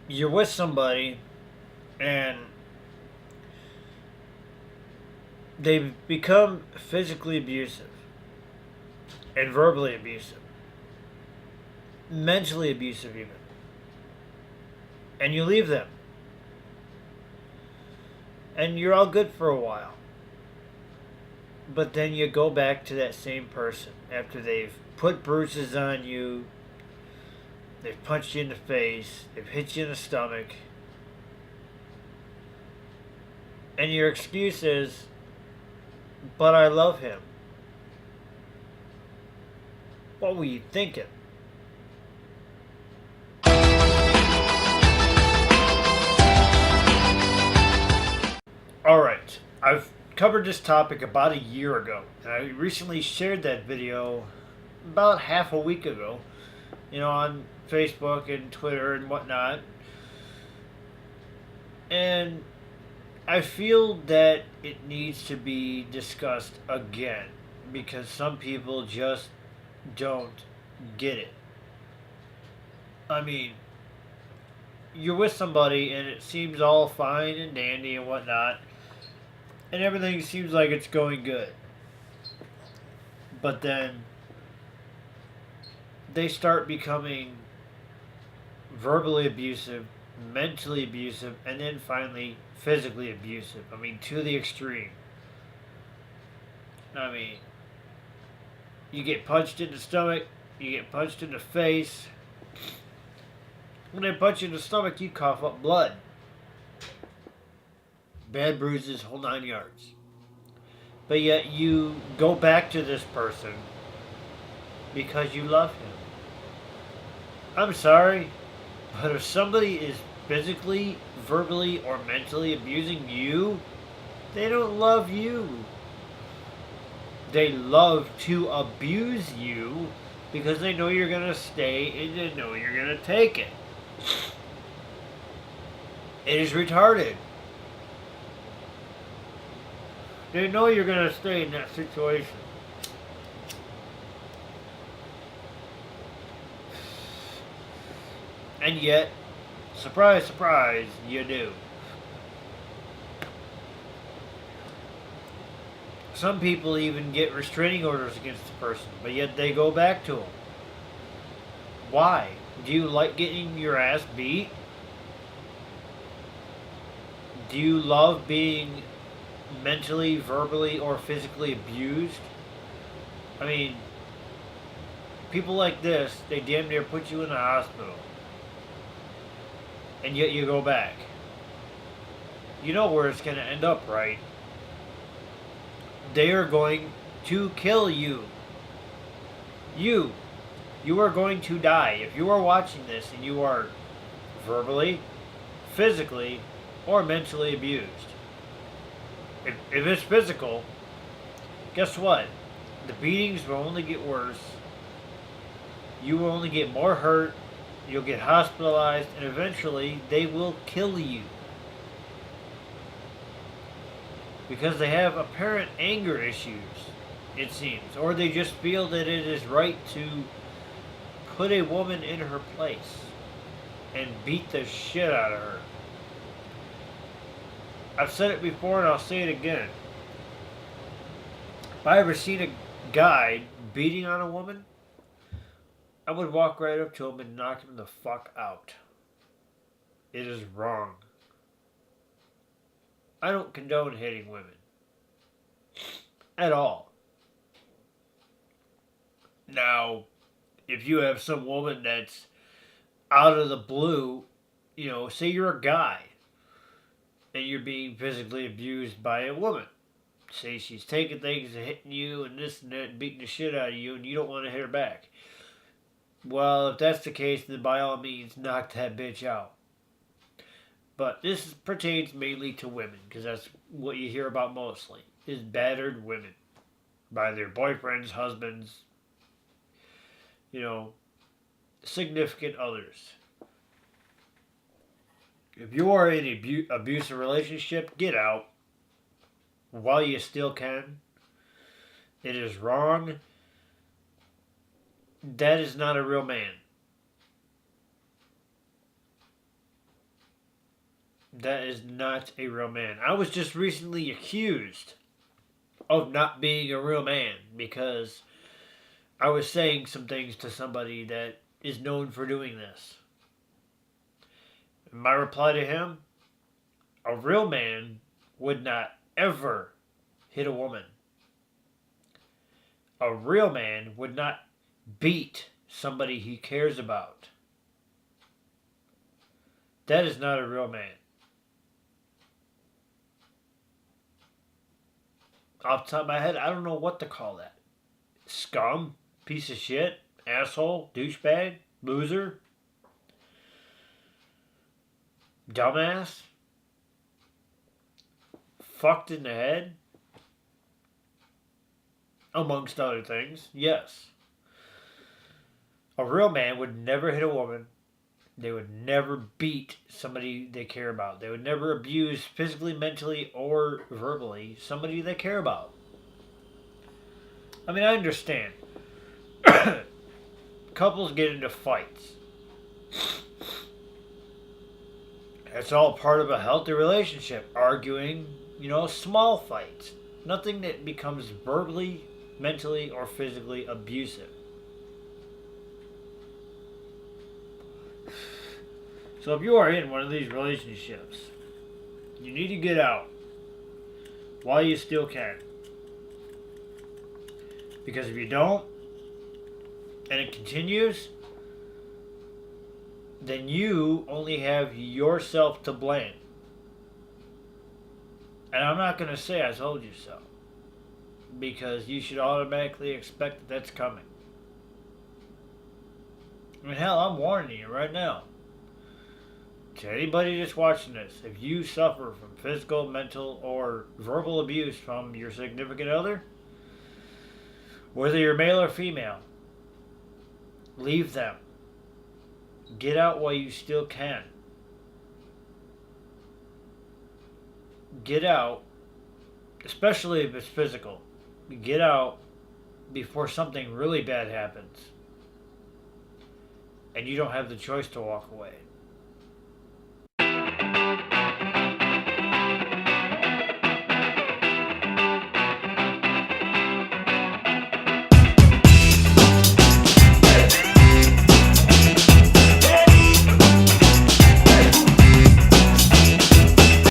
you're with somebody and they become physically abusive and verbally abusive, mentally abusive even, and you leave them and you're all good for a while. But then you go back to that same person after they've put bruises on you, they've punched you in the face, they've hit you in the stomach, and your excuse is, but I love him. What were you thinking? Alright, I've covered this topic about a year ago, and I recently shared that video about half a week ago, on Facebook and Twitter and whatnot. And I feel that it needs to be discussed again because some people just don't get it. I mean, you're with somebody and it seems all fine and dandy and whatnot, and everything seems like it's going good. But then they start becoming verbally abusive, mentally abusive, and then finally physically abusive. I mean, to the extreme. I mean, you get punched in the stomach, you get punched in the face. When they punch you in the stomach, you cough up blood. Bad bruises, whole 9 yards. But yet you go back to this person because you love him. I'm sorry, but if somebody is physically, verbally, or mentally abusing you, they don't love you. They love to abuse you because they know you're going to stay and they know you're going to take it. It is retarded. They know you're going to stay in that situation. And yet, surprise, surprise, you do. Some people even get restraining orders against the person, but yet they go back to them. Why? Do you like getting your ass beat? Do you love being mentally, verbally, or physically abused? I mean, people like this, they damn near put you in the hospital. And yet you go back. You know where it's going to end up, right? They are going to kill you. You are going to die. If you are watching this and you are verbally, physically, or mentally abused. If it's physical, guess what? The beatings will only get worse. You will only get more hurt. You'll get hospitalized, and eventually they will kill you. Because they have apparent anger issues, it seems. Or they just feel that it is right to put a woman in her place and beat the shit out of her. I've said it before and I'll say it again. If I ever seen a guy beating on a woman, I would walk right up to him and knock him the fuck out. It is wrong. I don't condone hitting women. At all. Now, if you have some woman that's out of the blue, say you're a guy and you're being physically abused by a woman. Say she's taking things and hitting you and this and that and beating the shit out of you and you don't want to hit her back. Well, if that's the case, then by all means, knock that bitch out. But this pertains mainly to women, because that's what you hear about mostly, is battered women by their boyfriends, husbands, significant others. If you are in an abusive relationship, get out while you still can. It is wrong. That is not a real man. That is not a real man. I was just recently accused of not being a real man because I was saying some things to somebody that is known for doing this. My reply to him: a real man would not ever hit a woman. A real man would not beat somebody he cares about. That is not a real man. Off the top of my head, I don't know what to call that. Scum? Piece of shit? Asshole? Douchebag? Loser? Dumbass? Fucked in the head? Amongst other things, yes. A real man would never hit a woman. They would never beat somebody they care about. They would never abuse physically, mentally, or verbally somebody they care about. I mean, I understand. Couples get into fights. It's all part of a healthy relationship. Arguing, small fights. Nothing that becomes verbally, mentally, or physically abusive. So if you are in one of these relationships, you need to get out while you still can. Because if you don't, and it continues, then you only have yourself to blame. And I'm not going to say I told you so, because you should automatically expect that that's coming. I mean, hell, I'm warning you right now. To anybody that's watching this, if you suffer from physical, mental, or verbal abuse from your significant other, whether you're male or female, leave them. Get out while you still can. Get out, especially if it's physical. Get out before something really bad happens and you don't have the choice to walk away.